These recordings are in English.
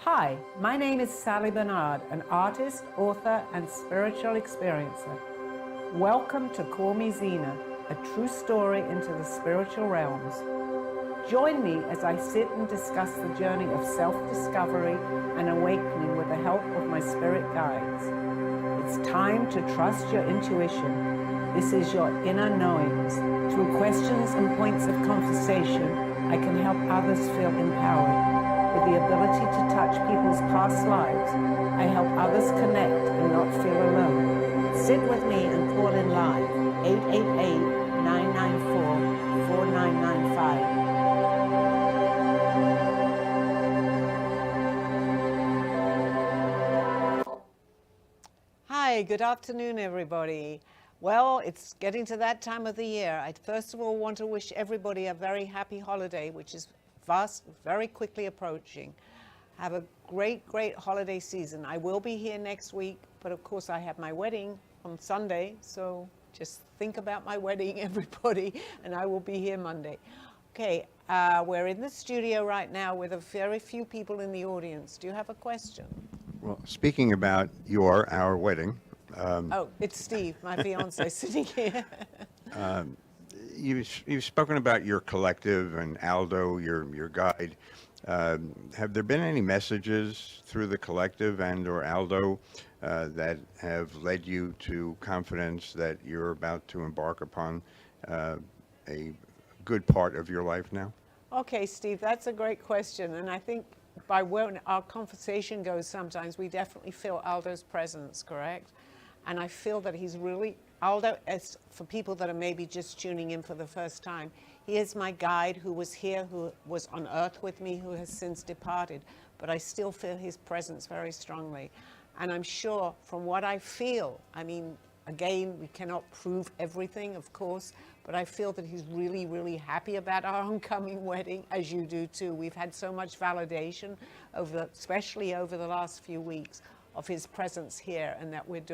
Hi, my name is Sally Barnard, an artist, author, and spiritual experiencer. Welcome to Call Me Zena, a true story into the spiritual realms. Join me as I sit and discuss the journey of self-discovery and awakening with the help of my spirit guides. It's time to trust your intuition. This is your inner knowings. Through questions and points of conversation, I can help others feel empowered. With the ability to touch people's past lives, I help others connect and not feel alone. Sit with me and call in live, 888-994-4995. Hi, good afternoon, everybody. Well, it's getting to that time of the year. I first of all want to wish everybody a very happy holiday, which is very quickly approaching. Have a great holiday season. I will be here next week, but of course I have my wedding on Sunday, so just think about my wedding, everybody, and I will be here Monday. Okay, we're in the studio right now with a very few people in the audience. Do you have a question? Well, speaking about our wedding. Oh, it's Steve, my fiance, sitting here. You've spoken about your collective and Aldo, your guide. Have there been any messages through the collective and or Aldo that have led you to confidence that you're about to embark upon a good part of your life now? Okay, Steve, that's a great question. And I think by when our conversation goes sometimes, we definitely feel Aldo's presence, correct? And I feel that he's really, Aldo, as for people that are maybe just tuning in for the first time, he is my guide who was here, who was on earth with me, who has since departed. But I still feel his presence very strongly. And I'm sure from what I feel, I mean, again, we cannot prove everything, of course, but I feel that he's really happy about our oncoming wedding, as you do too. We've had so much validation, especially over the last few weeks, of his presence here, and that we're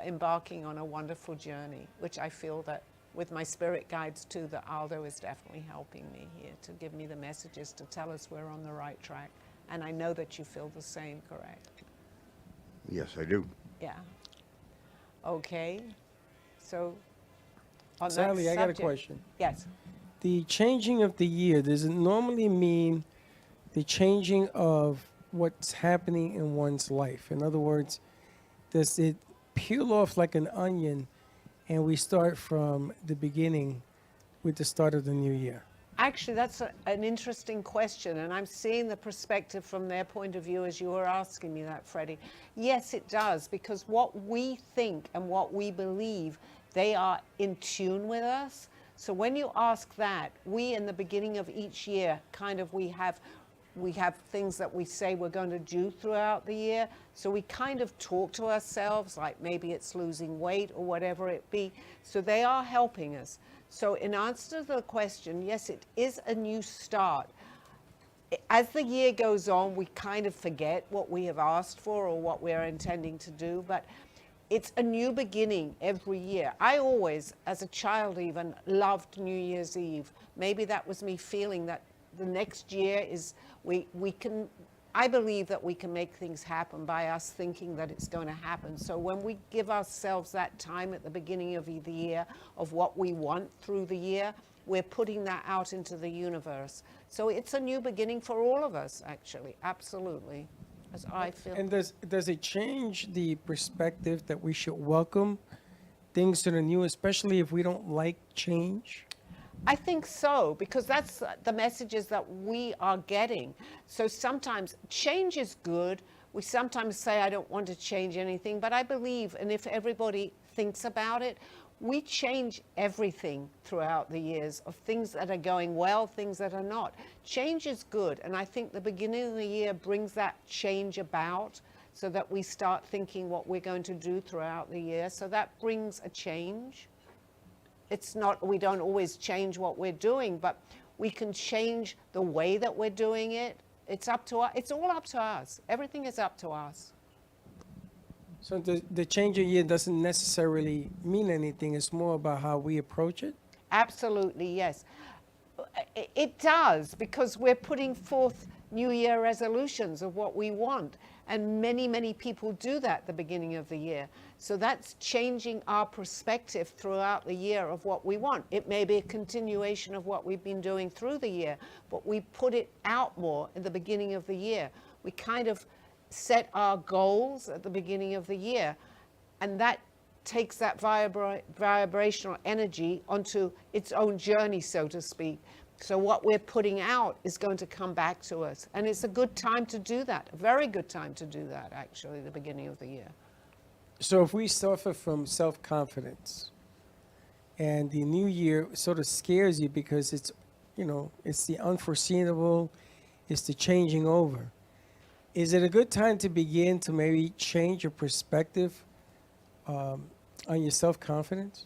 embarking on a wonderful journey, which I feel that with my spirit guides too, that Aldo is definitely helping me here to give me the messages to tell us we're on the right track. And I know that you feel the same, correct? Yes, I do. Yeah. Okay. So, on Sally, that I got a subject, question. Yes. The changing of the year, does it normally mean the changing of what's happening in one's life? In other words, does it peel off like an onion and we start from the beginning with the start of the new year? Actually, that's an interesting question, and I'm seeing the perspective from their point of view as you were asking me that, Freddie. Yes, it does, because what we think and what we believe, they are in tune with us. So when you ask that, we in the beginning of each year, we have things that we say we're going to do throughout the year. So we kind of talk to ourselves, like maybe it's losing weight or whatever it be. So they are helping us. So in answer to the question, yes, it is a new start. As the year goes on, we kind of forget what we have asked for or what we're intending to do, but it's a new beginning every year. I always, as a child even, loved New Year's Eve. Maybe that was me feeling that the next year is, I believe that we can make things happen by us thinking that it's going to happen. So when we give ourselves that time at the beginning of the year of what we want through the year, we're putting that out into the universe. So it's a new beginning for all of us, actually, absolutely, as I feel. And does it change the perspective that we should welcome things to the new, especially if we don't like change? I think so, because that's the messages that we are getting. So sometimes change is good. We sometimes say, I don't want to change anything, but I believe, and if everybody thinks about it, we change everything throughout the years of things that are going well, things that are not. Change is good, and I think the beginning of the year brings that change about so that we start thinking what we're going to do throughout the year. So that brings a change. It's not, we don't always change what we're doing, but we can change the way that we're doing it. It's up to us. It's all up to us. Everything is up to us. So the change of year doesn't necessarily mean anything. It's more about how we approach it? Absolutely, yes. It does, because we're putting forth New Year resolutions of what we want. And many, many people do that at the beginning of the year. So that's changing our perspective throughout the year of what we want. It may be a continuation of what we've been doing through the year, but we put it out more at the beginning of the year. We kind of set our goals at the beginning of the year, and that takes that vibrational energy onto its own journey, so to speak. So what we're putting out is going to come back to us. And it's a good time to do that, a very good time to do that, actually, the beginning of the year. So if we suffer from self-confidence and the new year sort of scares you because it's, you know, it's the unforeseeable, it's the changing over, is it a good time to begin to maybe change your perspective on your self-confidence?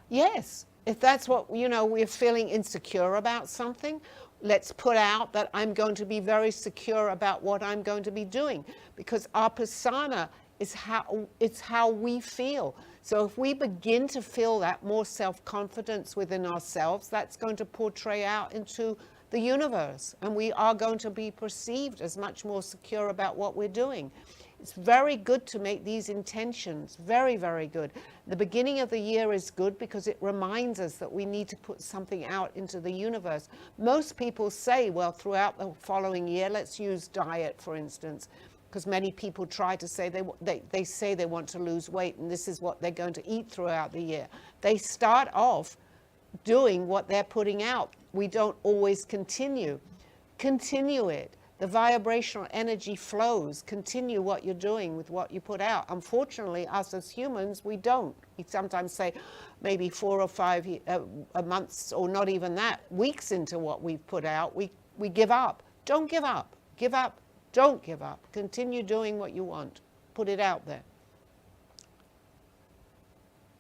Yes, if that's what, you know, we're feeling insecure about something, let's put out that I'm going to be very secure about what I'm going to be doing, because our persona is how we feel. So if we begin to feel that more self-confidence within ourselves, that's going to portray out into the universe, and we are going to be perceived as much more secure about what we're doing. It's very good to make these intentions, very, very good. The beginning of the year is good because it reminds us that we need to put something out into the universe. Most people say, well, throughout the following year, let's use diet, for instance, because many people try to say they say they want to lose weight, and this is what they're going to eat throughout the year. They start off doing what they're putting out. We don't always continue. Continue it. The vibrational energy flows. Continue what you're doing with what you put out. Unfortunately, us as humans, we don't. We sometimes say maybe 4 or 5 months, or not even that, weeks into what we've put out, we give up. Don't give up. Give up. Don't give up. Continue doing what you want. Put it out there.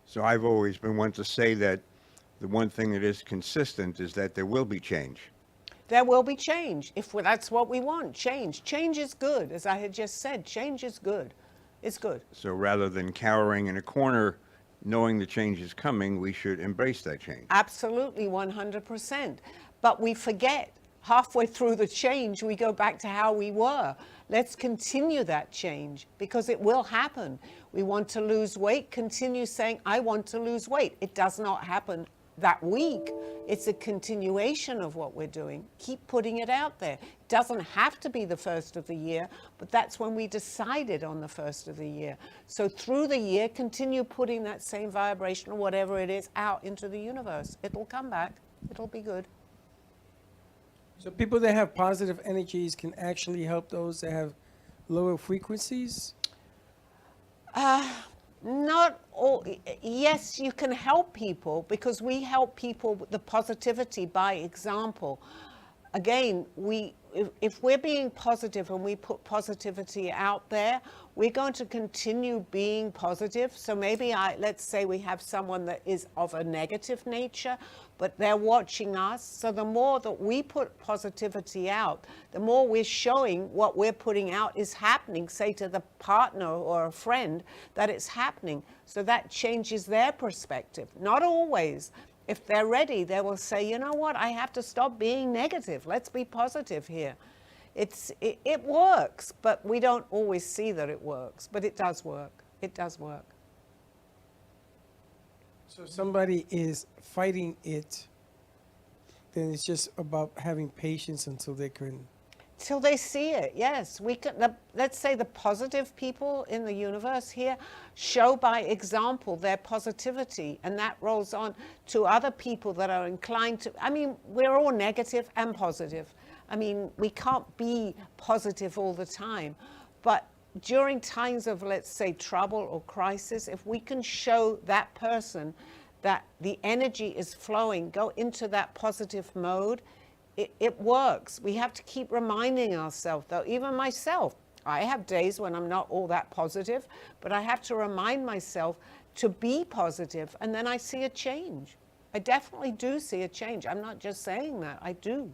So I've always been one to say that the one thing that is consistent is that there will be change. There will be change if that's what we want. Change. Change is good. As I had just said, change is good. It's good. So rather than cowering in a corner, knowing the change is coming, we should embrace that change. Absolutely, 100%. But we forget. Halfway through the change, we go back to how we were. Let's continue that change, because it will happen. We want to lose weight. Continue saying, I want to lose weight. It does not happen that week. It's a continuation of what we're doing. Keep putting it out there. It doesn't have to be the first of the year, but that's when we decided on the first of the year. So through the year, continue putting that same vibration or whatever it is out into the universe. It'll come back. It'll be good. So people that have positive energies can actually help those that have lower frequencies? Not all. Yes, you can help people, because we help people with the positivity by example. Again, if we're being positive and we put positivity out there, we're going to continue being positive. So maybe let's say we have someone that is of a negative nature, but they're watching us. So the more that we put positivity out, the more we're showing what we're putting out is happening, say to the partner or a friend, that it's happening. So that changes their perspective. Not always. If they're ready, they will say, you know what, I have to stop being negative. Let's be positive here. It works, but we don't always see that it works. But it does work. It does work. So if somebody is fighting it, then it's just about having patience until they can. Till they see it, yes. We can. Let's say the positive people in the universe here show by example their positivity, and that rolls on to other people that are inclined to. I mean, we're all negative and positive. I mean, we can't be positive all the time, but during times of, let's say, trouble or crisis, if we can show that person that the energy is flowing, go into that positive mode, it works. We have to keep reminding ourselves, though. Even myself, I have days when I'm not all that positive, but I have to remind myself to be positive, and then I see a change. I definitely do see a change. I'm not just saying that. I do.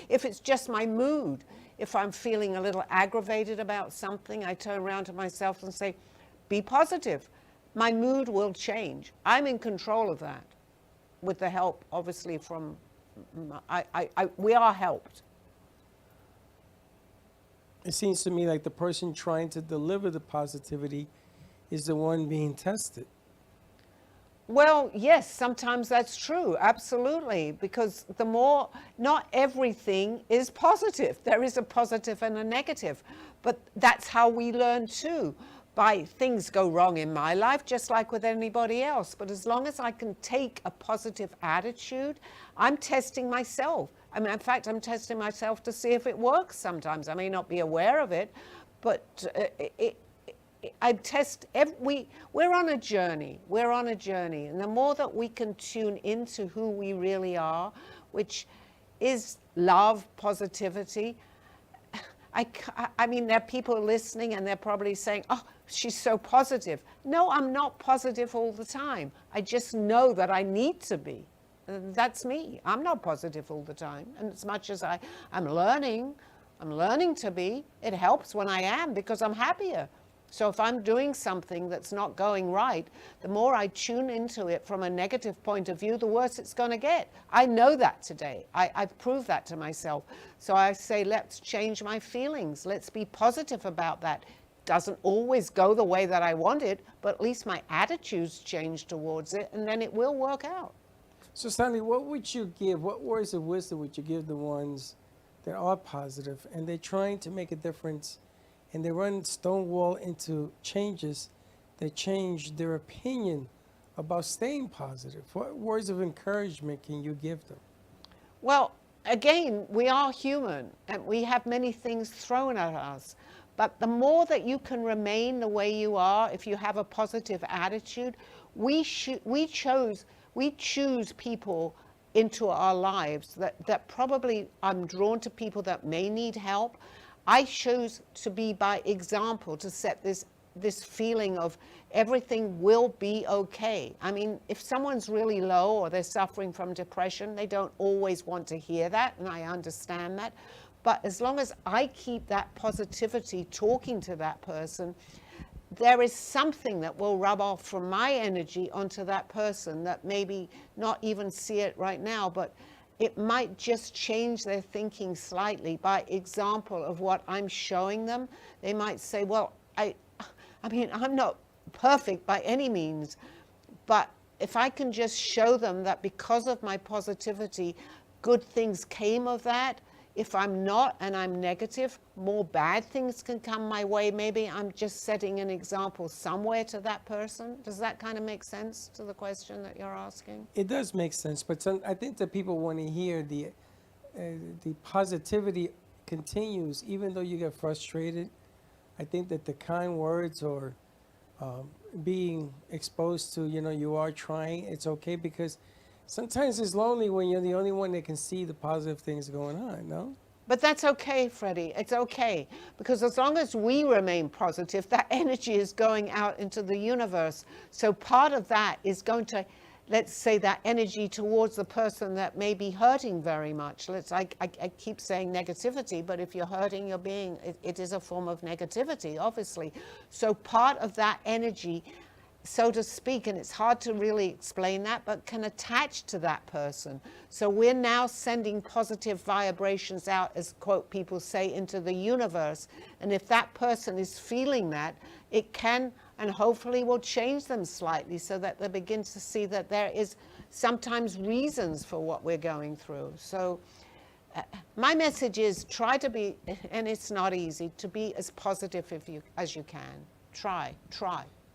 If it's just my mood, if I'm feeling a little aggravated about something, I turn around to myself and say, be positive. My mood will change. I'm in control of that, with the help, obviously, from we are helped. It seems to me like the person trying to deliver the positivity is the one being tested. Well, yes, sometimes that's true, absolutely, because the more, not everything is positive. There is a positive and a negative, but that's how we learn too. By things go wrong in my life, just like with anybody else. But as long as I can take a positive attitude, I'm testing myself. I mean, in fact, I'm testing myself to see if it works sometimes. I may not be aware of it, but we're on a journey. We're on a journey. And the more that we can tune into who we really are, which is love, positivity. I mean, there are people listening and they're probably saying, oh, she's so positive. No, I'm not positive all the time. I just know that I need to be. That's me. I'm not positive all the time. And as much as I'm learning to be, it helps when I am because I'm happier. So if I'm doing something that's not going right, the more I tune into it from a negative point of view, the worse it's going to get. I know that today. I've proved that to myself. So I say, let's change my feelings. Let's be positive about that. Doesn't always go the way that I want it, but at least my attitudes change towards it, and then it will work out. So, Sally, what would you give? What words of wisdom would you give the ones that are positive and they're trying to make a difference? And they run stonewall into changes that change their opinion about staying positive. What words of encouragement can you give them? Well, again, we are human and we have many things thrown at us. But the more that you can remain the way you are, if you have a positive attitude, we choose people into our lives that probably, I'm drawn to people that may need help. I chose to be by example, to set this feeling of everything will be okay. I mean, if someone's really low or they're suffering from depression, they don't always want to hear that, and I understand that. But as long as I keep that positivity talking to that person, there is something that will rub off from my energy onto that person that maybe not even see it right now, but it might just change their thinking slightly by example of what I'm showing them. They might say, well, I mean, I'm not perfect by any means, but if I can just show them that because of my positivity, good things came of that. If I'm not and I'm negative, more bad things can come my way. Maybe I'm just setting an example somewhere to that person. Does that kind of make sense to the question that you're asking? It does make sense, but I think that people want to hear the positivity continues, even though you get frustrated. I think that the kind words or being exposed to, you are trying, it's okay, because sometimes it's lonely when you're the only one that can see the positive things going on, no? But that's okay, Freddie. It's okay. Because as long as we remain positive, that energy is going out into the universe. So part of that is going to, let's say, that energy towards the person that may be hurting very much. I keep saying negativity, but if you're hurting, it is a form of negativity, obviously. So part of that energy, so to speak, and it's hard to really explain that, but can attach to that person. So we're now sending positive vibrations out, as quote people say, into the universe. And if that person is feeling that, it can and hopefully will change them slightly so that they begin to see that there is sometimes reasons for what we're going through. So my message is try to be, and it's not easy, to be as positive as you can. Try.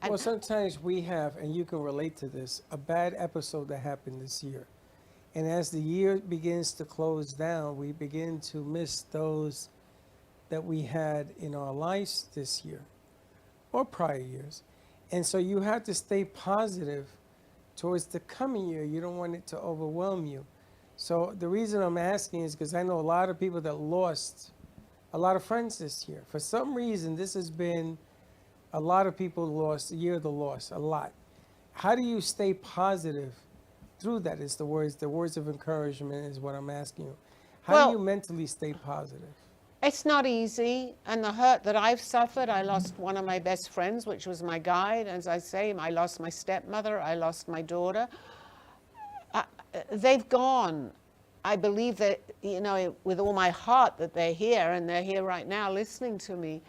Well, sometimes we have, and you can relate to this, a bad episode that happened this year. And as the year begins to close down, we begin to miss those that we had in our lives this year or prior years. And so you have to stay positive towards the coming year. You don't want it to overwhelm you. So the reason I'm asking is because I know a lot of people that lost a lot of friends this year. For some reason, this has been a lot of people lost, the year of the loss, a lot. How do you stay positive through that? Is the words of encouragement is what I'm asking you. How do you mentally stay positive? It's not easy. And the hurt that I've suffered, I lost one of my best friends, which was my guide. As I say, I lost my stepmother, I lost my daughter. They've gone. I believe that, you know, with all my heart that they're here, and they're here right now listening to me.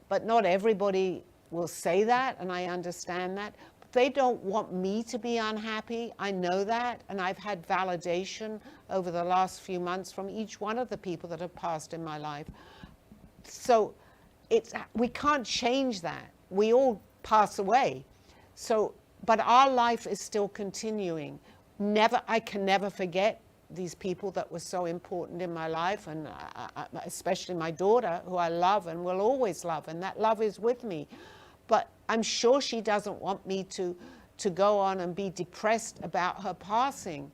But not everybody will say that, and I understand that. But they don't want me to be unhappy. I know that, and I've had validation over the last few months from each one of the people that have passed in my life. So we can't change that. We all pass away. So, but our life is still continuing. I can never forget these people that were so important in my life, and especially my daughter, who I love and will always love, and that love is with me. But I'm sure she doesn't want me to go on and be depressed about her passing.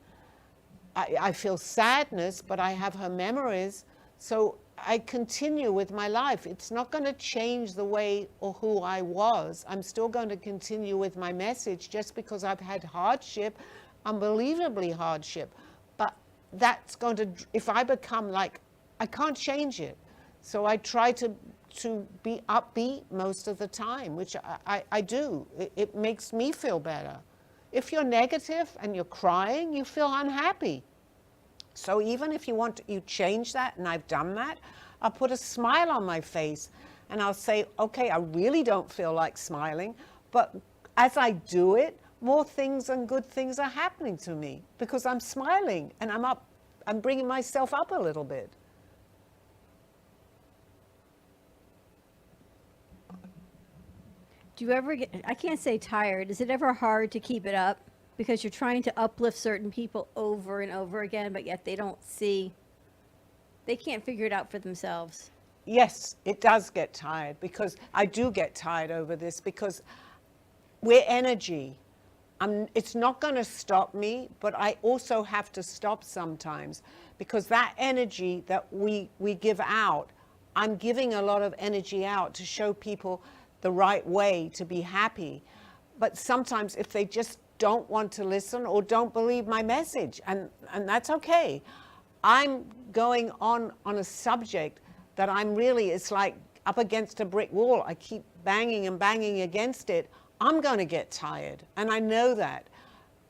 I feel sadness, but I have her memories, so I continue with my life. It's not going to change the way or who I was. I'm still going to continue with my message just because I've had hardship, unbelievably hardship. But that's going to, if I become like, I can't change it. So I try to be upbeat most of the time, which I do. It makes me feel better. If you're negative and you're crying, you feel unhappy. So even if you want to, you change that, and I've done that, I'll put a smile on my face and I'll say, okay, I really don't feel like smiling, but as I do it, more things and good things are happening to me because I'm smiling and I'm bringing myself up a little bit. Do you ever get, I can't say tired, is it ever hard to keep it up? Because you're trying to uplift certain people over and over again, but yet they can't figure it out for themselves. Yes, it does get tired, because I do get tired over this, because we're energy. It's not going to stop me, but I also have to stop sometimes, because that energy that we give out, I'm giving a lot of energy out to show people the right way to be happy. But sometimes if they just don't want to listen or don't believe my message, and that's okay. I'm going on a subject that it's like up against a brick wall. I keep banging and banging against it. I'm going to get tired, and I know that.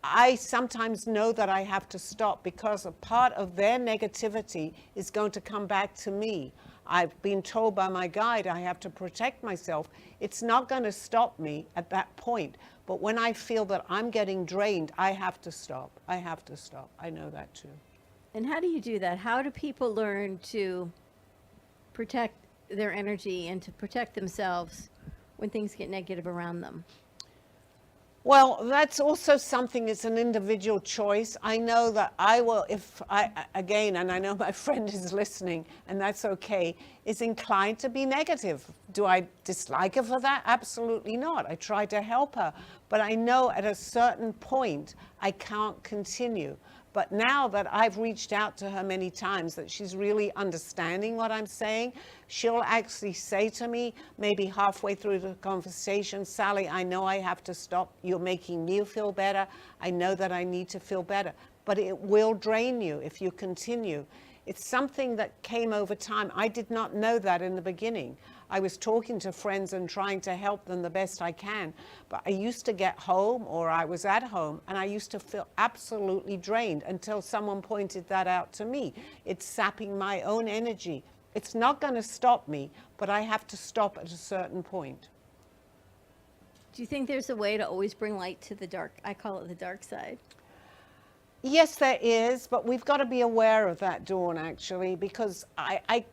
I sometimes know that I have to stop because a part of their negativity is going to come back to me. I've been told by my guide I have to protect myself. It's not going to stop me at that point. But when I feel that I'm getting drained, I have to stop. I have to stop. I know that too. And how do you do that? How do people learn to protect their energy and to protect themselves when things get negative around them? Well, that's also something, it's an individual choice. I know that I will, again, and I know my friend is listening, and that's okay, is inclined to be negative. Do I dislike her for that? Absolutely not. I try to help her. But I know at a certain point, I can't continue. But now that I've reached out to her many times, that she's really understanding what I'm saying, she'll actually say to me, maybe halfway through the conversation, Sally, I know I have to stop. You're making me feel better. I know that I need to feel better. But it will drain you if you continue. It's something that came over time. I did not know that in the beginning. I was talking to friends and trying to help them the best I can. But I used to get home, or I was at home, and I used to feel absolutely drained until someone pointed that out to me. It's sapping my own energy. It's not going to stop me, but I have to stop at a certain point. Do you think there's a way to always bring light to the dark? I call it the dark side. Yes, there is, but we've got to be aware of that, Dawn, actually, because I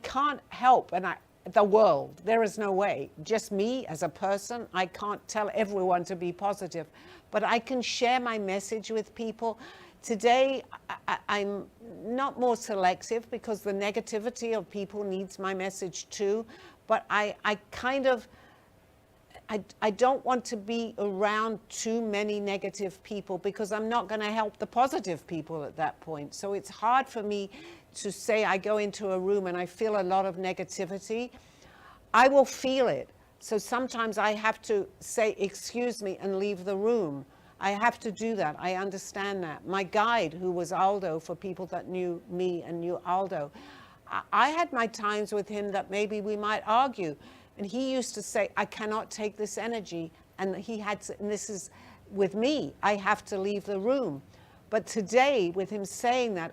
can't help, and the world, there is no way. Just me as a person, I can't tell everyone to be positive, but I can share my message with people. Today, I'm not more selective because the negativity of people needs my message too, but I don't want to be around too many negative people because I'm not going to help the positive people at that point. So it's hard for me to say I go into a room and I feel a lot of negativity. I will feel it. So sometimes I have to say, excuse me, and leave the room. I have to do that. I understand that. My guide, who was Aldo, for people that knew me and knew Aldo, I had my times with him that maybe we might argue. And he used to say, I cannot take this energy. And he had to, and this is with me, I have to leave the room. But today, with him saying that,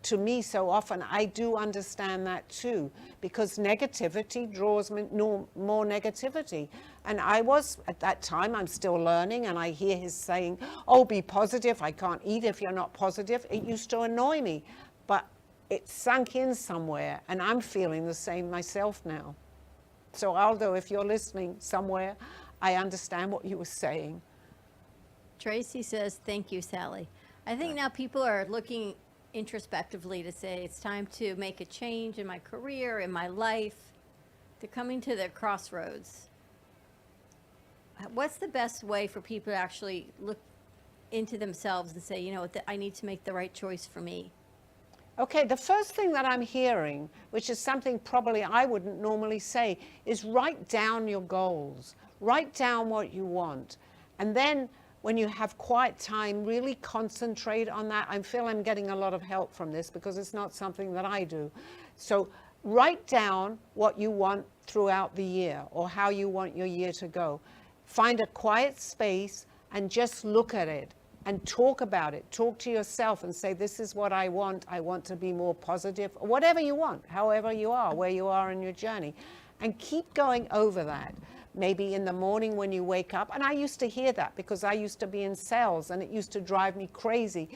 to me so often, I do understand that too, because negativity draws more negativity. And I was, at that time, I'm still learning, and I hear his saying, oh, be positive, I can't eat if you're not positive. It used to annoy me, but it sunk in somewhere, and I'm feeling the same myself now. So Aldo, if you're listening somewhere, I understand what you were saying. Tracy says, thank you, Sally. I think now people are looking introspectively to say it's time to make a change in my career, in my life. They're coming to their crossroads. What's the best way for people to actually look into themselves and say, you know, I need to make the right choice for me? Okay, the first thing that I'm hearing, which is something probably I wouldn't normally say, is write down your goals. Write down what you want. And then when you have quiet time, really concentrate on that. I feel I'm getting a lot of help from this because it's not something that I do. So write down what you want throughout the year or how you want your year to go. Find a quiet space and just look at it and talk about it. Talk to yourself and say, this is what I want. I want to be more positive, or whatever you want, however you are, where you are in your journey. And keep going over that. Maybe in the morning when you wake up, and I used to hear that because I used to be in sales and it used to drive me crazy.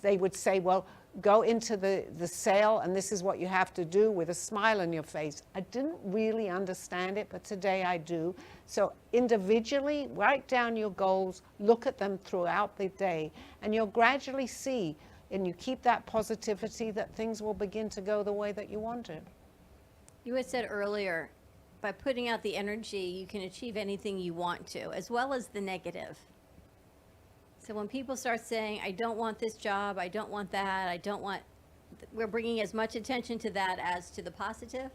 They would say, well, go into the sale and this is what you have to do with a smile on your face. I didn't really understand it, but today I do. So individually, write down your goals, look at them throughout the day, and you'll gradually see, and you keep that positivity, that things will begin to go the way that you want it. You had said earlier, by putting out the energy, you can achieve anything you want to, as well as the negative. So when people start saying, I don't want this job, I don't want that, I don't want, we're bringing as much attention to that as to the positive?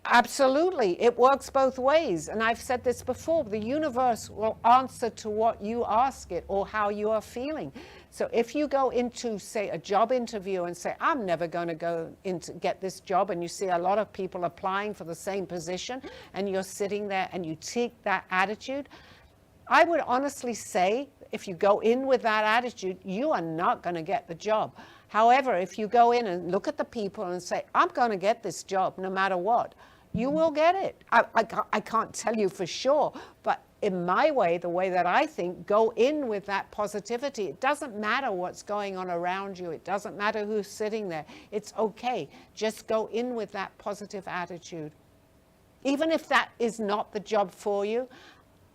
Absolutely. It works both ways. And I've said this before, the universe will answer to what you ask it or how you are feeling. So if you go into, say, a job interview and say, I'm never going to go into get this job, and you see a lot of people applying for the same position, and you're sitting there and you take that attitude, I would honestly say, if you go in with that attitude, you are not going to get the job. However, if you go in and look at the people and say, I'm going to get this job no matter what, you will get it. I can't tell you for sure, but in my way, the way that I think, go in with that positivity. It doesn't matter what's going on around you. It doesn't matter who's sitting there. It's okay. Just go in with that positive attitude. Even if that is not the job for you,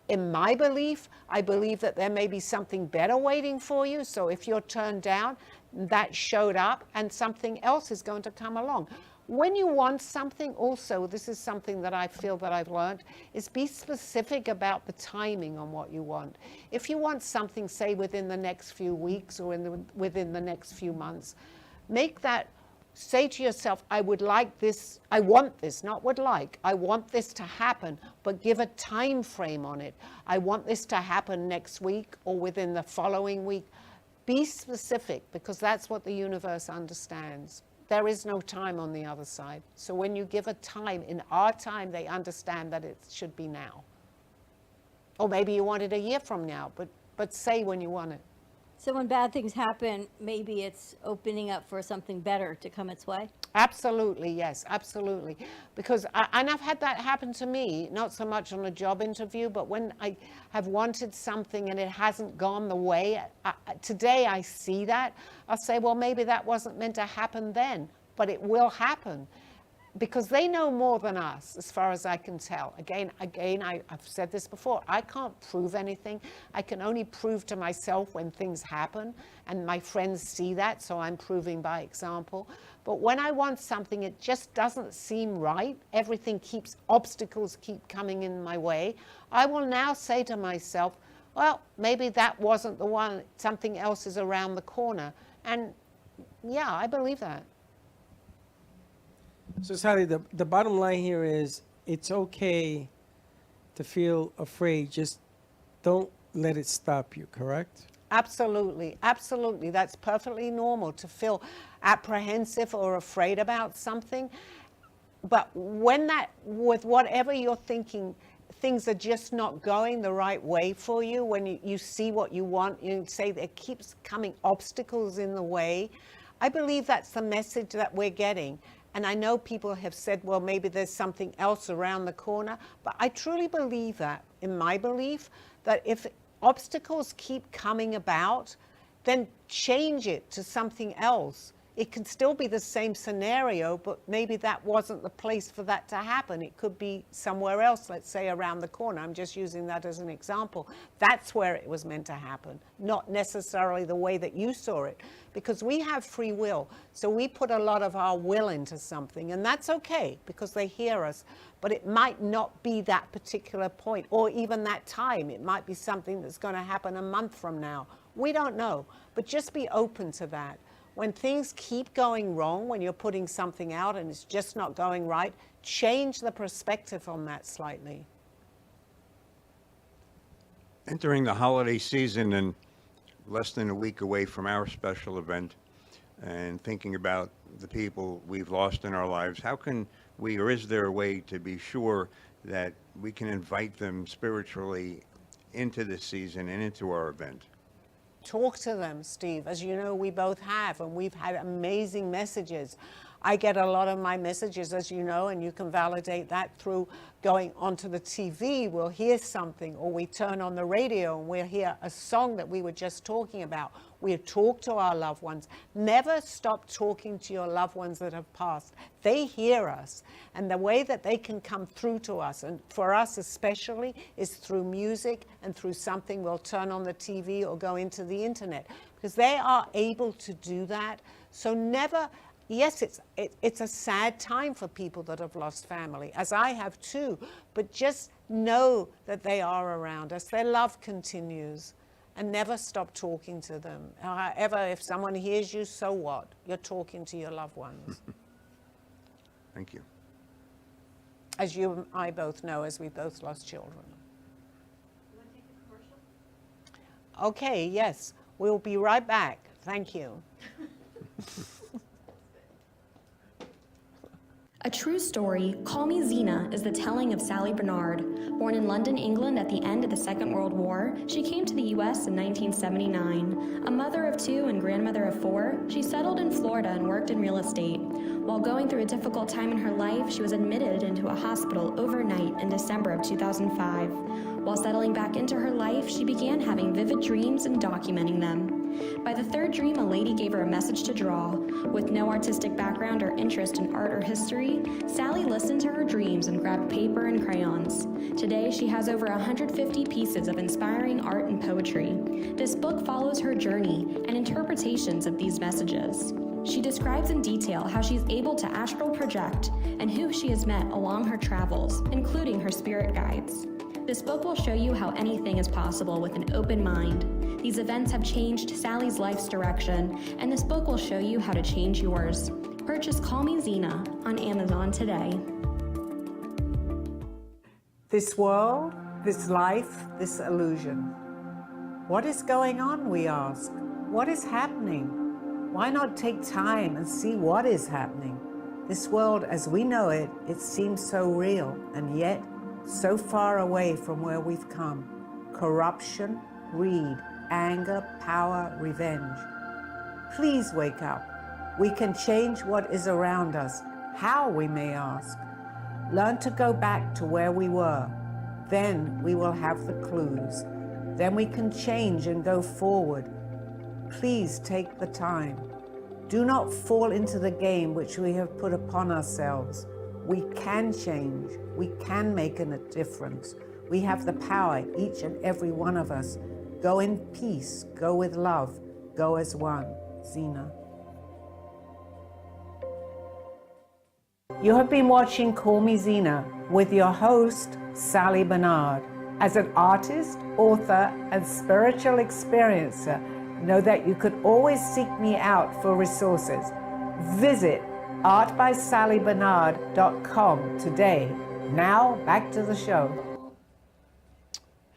in my belief, I believe that there may be something better waiting for you. So if you're turned down, that showed up and something else is going to come along. When you want something also, this is something that I feel that I've learned, is be specific about the timing on what you want. If you want something, say, within the next few weeks or within the next few months, make that, say to yourself, I would like this, I want this, not would like, I want this to happen, but give a time frame on it. I want this to happen next week or within the following week. Be specific, because that's what the universe understands. There is no time on the other side. So when you give a time, in our time, they understand that it should be now. Or maybe you want it a year from now, but say when you want it. So when bad things happen, maybe it's opening up for something better to come its way? Absolutely, yes, absolutely. Because, and I've had that happen to me, not so much on a job interview, but when I have wanted something and it hasn't gone the way, today I see that, I'll say, well, maybe that wasn't meant to happen then, but it will happen. Because they know more than us, as far as I can tell. Again, I've said this before, I can't prove anything. I can only prove to myself when things happen, and my friends see that, so I'm proving by example. But when I want something, it just doesn't seem right. Obstacles keep coming in my way. I will now say to myself, well, maybe that wasn't the one, something else is around the corner. And yeah, I believe that. So Sally, the bottom line here is it's okay to feel afraid. Just don't let it stop you, correct? Absolutely, absolutely. That's perfectly normal to feel apprehensive or afraid about something. But when with whatever you're thinking, things are just not going the right way for you, when you see what you want, you say there keeps coming obstacles in the way, I believe that's the message that we're getting. And I know people have said, well, maybe there's something else around the corner. But I truly believe that, in my belief, that if obstacles keep coming about, then change it to something else. It can still be the same scenario, but maybe that wasn't the place for that to happen. It could be somewhere else, let's say around the corner. I'm just using that as an example. That's where it was meant to happen, not necessarily the way that you saw it, because we have free will. So we put a lot of our will into something, and that's okay because they hear us. But it might not be that particular point or even that time. It might be something that's going to happen a month from now. We don't know, but just be open to that. When things keep going wrong, when you're putting something out and it's just not going right, change the perspective on that slightly. Entering the holiday season and less than a week away from our special event, and thinking about the people we've lost in our lives, how can we, or is there a way to be sure that we can invite them spiritually into this season and into our event? Talk to them, Steve. As you know, we both have, and we've had amazing messages. I get a lot of my messages, as you know, and you can validate that through going onto the TV. We'll hear something, or we turn on the radio and we'll hear a song that we were just talking about. We talk to our loved ones. Never stop talking to your loved ones that have passed. They hear us, and the way that they can come through to us, and for us especially, is through music and through something we'll turn on the TV or go into the internet, because they are able to do that. So never. Yes, it's a sad time for people that have lost family, as I have too, but just know that they are around us. Their love continues, and never stop talking to them. However, if someone hears you, so what? You're talking to your loved ones. Thank you. As you and I both know, as we both lost children. You want to take a commercial? Okay, yes, we'll be right back. Thank you. A true story, Call Me Zena is the telling of Sally Barnard. Born in London, England at the end of the Second World War, she came to the U.S. in 1979. A mother of two and grandmother of four, she settled in Florida and worked in real estate. While going through a difficult time in her life, she was admitted into a hospital overnight in December of 2005. While settling back into her life, she began having vivid dreams and documenting them. By the third dream, a lady gave her a message to draw. With no artistic background or interest in art or history, Sally listened to her dreams and grabbed paper and crayons. Today, she has over 150 pieces of inspiring art and poetry. This book follows her journey and interpretations of these messages. She describes in detail how she's able to astral project and who she has met along her travels, including her spirit guides. This book will show you how anything is possible with an open mind. These events have changed Sally's life's direction, and this book will show you how to change yours. Purchase Call Me Zena on Amazon today. This world, this life, this illusion. What is going on, we ask? What is happening? Why not take time and see what is happening? This world as we know it, it seems so real, and yet so far away from where we've come. Corruption, greed, anger, power, revenge. Please wake up. We can change what is around us. How, we may ask? Learn to go back to where we were. Then we will have the clues. Then we can change and go forward. Please take the time. Do not fall into the game which we have put upon ourselves. We can change. We can make a difference. We have the power, each and every one of us. Go in peace. Go with love. Go as one. Zena. You have been watching Call Me Zena with your host, Sally Barnard. As an artist, author, and spiritual experiencer, know that you could always seek me out for resources. Visit artbysallybarnard.com today. Now, back to the show.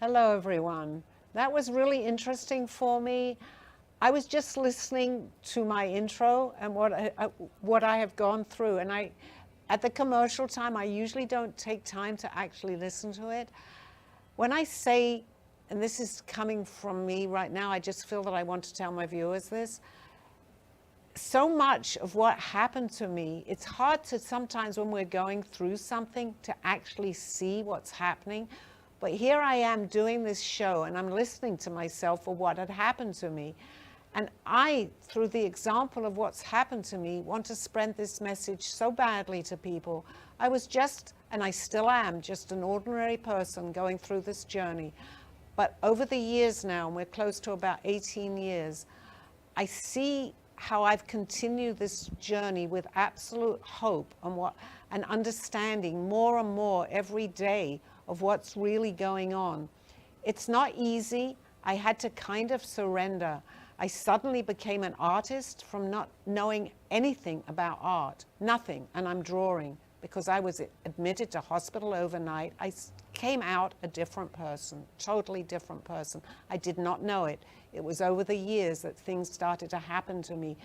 Hello, everyone. That was really interesting for me. I was just listening to my intro and what I have gone through. And at the commercial time, I usually don't take time to actually listen to it. When I say, and this is coming from me right now, I just feel that I want to tell my viewers this. so much of what happened to me, it's hard to sometimes when we're going through something to actually see what's happening. But here I am doing this show and I'm listening to myself for what had happened to me. And I, through the example of what's happened to me, want to spread this message so badly to people. I was just, and I still am, just an ordinary person going through this journey. But over the years now, and we're close to about 18 years, I see how I've continued this journey with absolute hope and understanding more and more every day of what's really going on. It's not easy. I had to kind of surrender. I suddenly became an artist from not knowing anything about art, nothing, and I'm drawing because I was admitted to hospital overnight. I came out a different person, totally different person. I did not know it. It was over the years that things started to happen to me.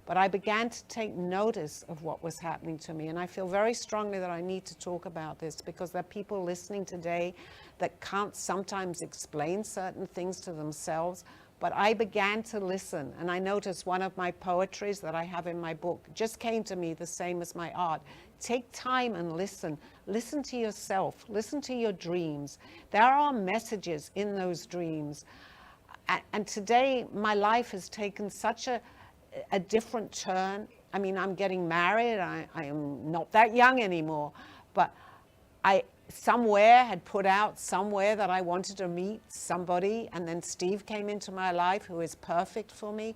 But I began to take notice of what was happening to me. And I feel very strongly that I need to talk about this because there are people listening today that can't sometimes explain certain things to themselves. But I began to listen, and I noticed one of my poetries that I have in my book just came to me the same as my art. Take time and listen. Listen to yourself. Listen to your dreams. There are messages in those dreams. And today, my life has taken such a different turn. I mean, I'm getting married. I am not that young anymore. But I somewhere had put out somewhere that I wanted to meet somebody, and then Steve came into my life who is perfect for me.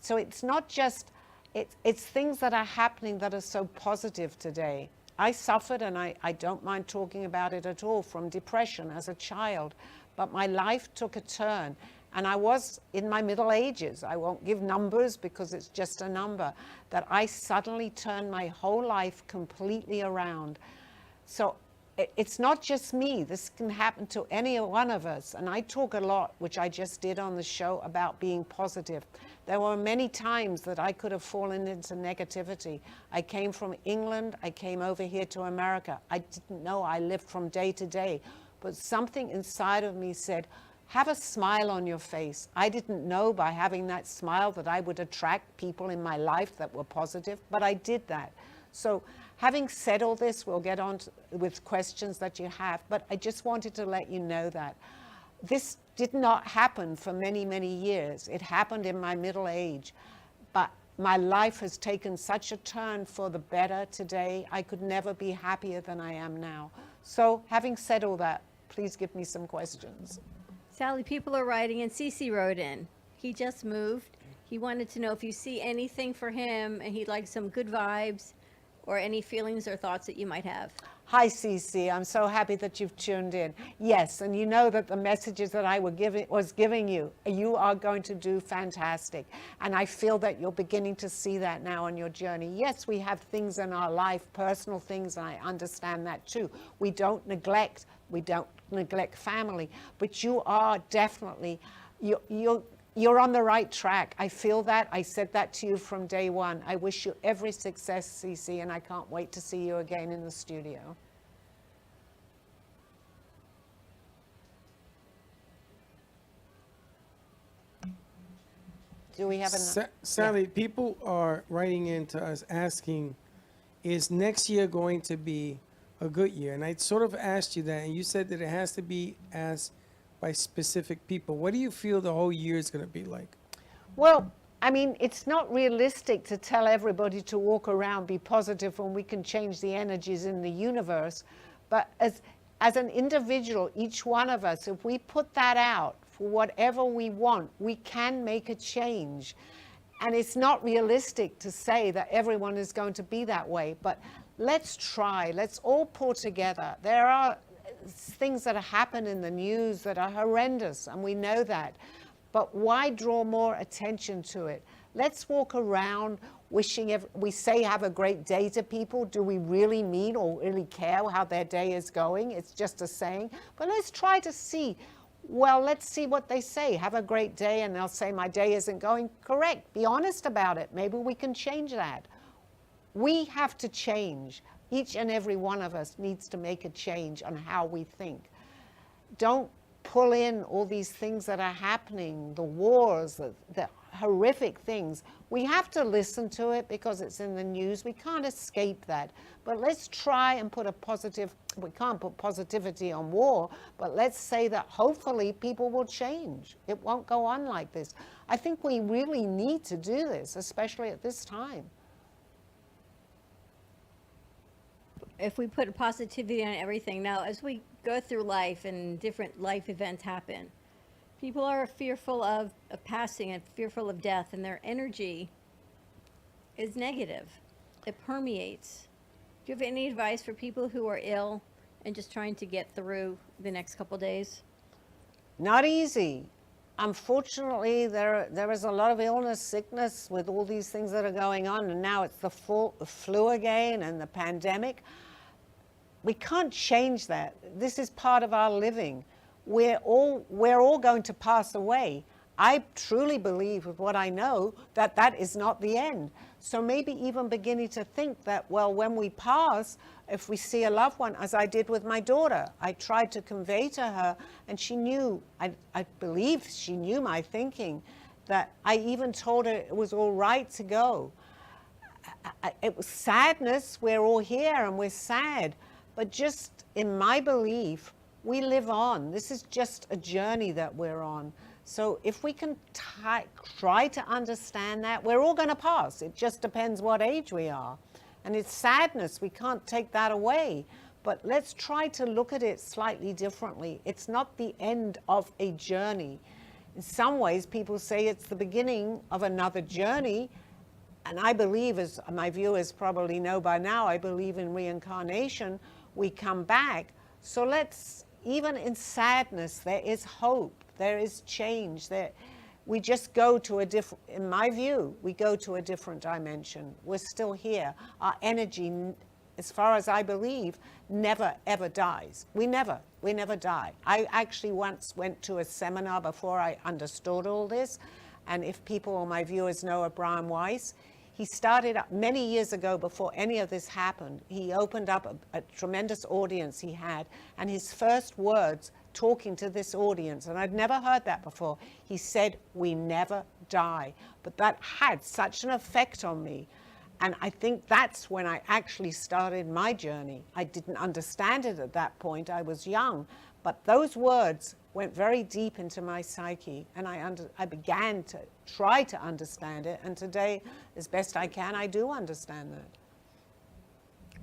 So it's not just, it's things that are happening that are so positive today. I suffered, and I don't mind talking about it at all, from depression as a child, but my life took a turn. And I was in my middle ages. I won't give numbers because it's just a number, that I suddenly turned my whole life completely around. So it's not just me. This can happen to any one of us. And I talk a lot, which I just did on the show, about being positive. There were many times that I could have fallen into negativity. I came from England. I came over here to America. I didn't know. I lived from day to day. But something inside of me said, have a smile on your face. I didn't know by having that smile that I would attract people in my life that were positive, but I did that. So having said all this, we'll get on with questions that you have, but I just wanted to let you know that this did not happen for many, many years. It happened in my middle age, but my life has taken such a turn for the better today. I could never be happier than I am now. So having said all that, please give me some questions. Sally, people are writing, and Cece wrote in. He just moved. He wanted to know if you see anything for him, and he'd like some good vibes or any feelings or thoughts that you might have. Hi, Cece. I'm so happy that you've tuned in. Yes, and you know that the messages that I was giving you, you are going to do fantastic. And I feel that you're beginning to see that now on your journey. Yes, we have things in our life, personal things, and I understand that too. We don't neglect family, but you are definitely, you're on the right track. I feel that. I said that to you from day one. I wish you every success, Cece, and I can't wait to see you again in the studio. Do we have enough? Sally, people are writing in to us asking, is next year going to be a good year? And I sort of asked you that, and you said that it has to be asked by specific people. What do you feel the whole year is going to be like? Well, I mean, it's not realistic to tell everybody to walk around, be positive, when we can change the energies in the universe. But as an individual, each one of us, if we put that out for whatever we want, we can make a change. And it's not realistic to say that everyone is going to be that way, but let's try. Let's all pull together. There are things that happen in the news that are horrendous, and we know that. But why draw more attention to it? Let's walk around wishing, we say have a great day to people. Do we really mean or really care how their day is going? It's just a saying. But let's try to see, well, let's see what they say. Have a great day, and they'll say my day isn't going correct. Be honest about it. Maybe we can change that. We have to change. Each and every one of us needs to make a change on how we think. Don't pull in all these things that are happening, the wars, the horrific things. We have to listen to it because it's in the news. We can't escape that. But let's try and put a positive, we can't put positivity on war, but let's say that hopefully people will change. It won't go on like this. I think we really need to do this, especially at this time. If we put a positivity on everything, now as we go through life and different life events happen, people are fearful of passing and fearful of death, and their energy is negative. It permeates. Do you have any advice for people who are ill and just trying to get through the next couple days? Not easy. Unfortunately, there is a lot of illness, sickness with all these things that are going on, and now it's the flu again and the pandemic. We can't change that. This is part of our living. We're all going to pass away. I truly believe, with what I know, that that is not the end. So maybe even beginning to think that, well, when we pass, if we see a loved one, as I did with my daughter, I tried to convey to her, and she knew, I believe she knew my thinking, that I even told her it was all right to go. It was sadness. We're all here and we're sad. But just in my belief, we live on. This is just a journey that we're on. So if we can try to understand that, we're all going to pass. It just depends what age we are. And it's sadness. We can't take that away. But let's try to look at it slightly differently. It's not the end of a journey. In some ways, people say it's the beginning of another journey. And I believe, as my viewers probably know by now, I believe in reincarnation. We come back. So let's, even in sadness, there is hope. There is change. We just go to a different, in my view, we go to a different dimension. We're still here. Our energy, as far as I believe, never ever dies. We never die. I actually once went to a seminar before I understood all this. And if people or my viewers know of Brian Weiss, he started up many years ago before any of this happened. He opened up a tremendous audience he had, and his first words talking to this audience, and I'd never heard that before, he said, "We never die." But that had such an effect on me. And I think that's when I actually started my journey. I didn't understand it at that point. I was young. But those words went very deep into my psyche, and I began to try to understand it. And today, as best I can, I do understand that.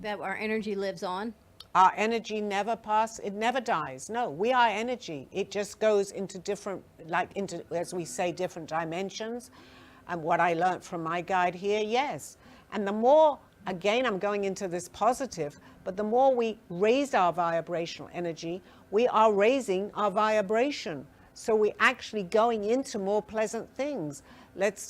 That our energy lives on? Our energy never passes, it never dies. No, we are energy. It just goes into different, as we say, different dimensions. And what I learned from my guide here, yes. And the more, again, I'm going into this positive, but the more we raise our vibrational energy, we are raising our vibration. So we're actually going into more pleasant things.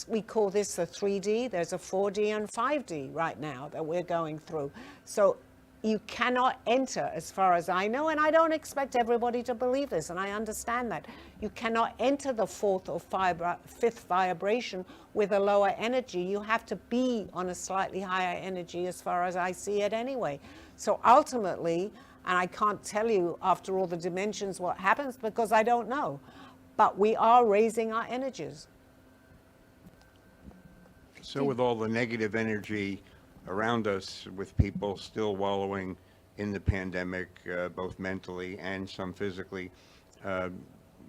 We call this a 3D. There's a 4D and 5D right now that we're going through. So you cannot enter, as far as I know, and I don't expect everybody to believe this, and I understand that. You cannot enter the fourth or fifth vibration with a lower energy. You have to be on a slightly higher energy, as far as I see it anyway. So ultimately, and I can't tell you after all the dimensions what happens because I don't know, but we are raising our energies. So with all the negative energy around us, with people still wallowing in the pandemic, both mentally and some physically,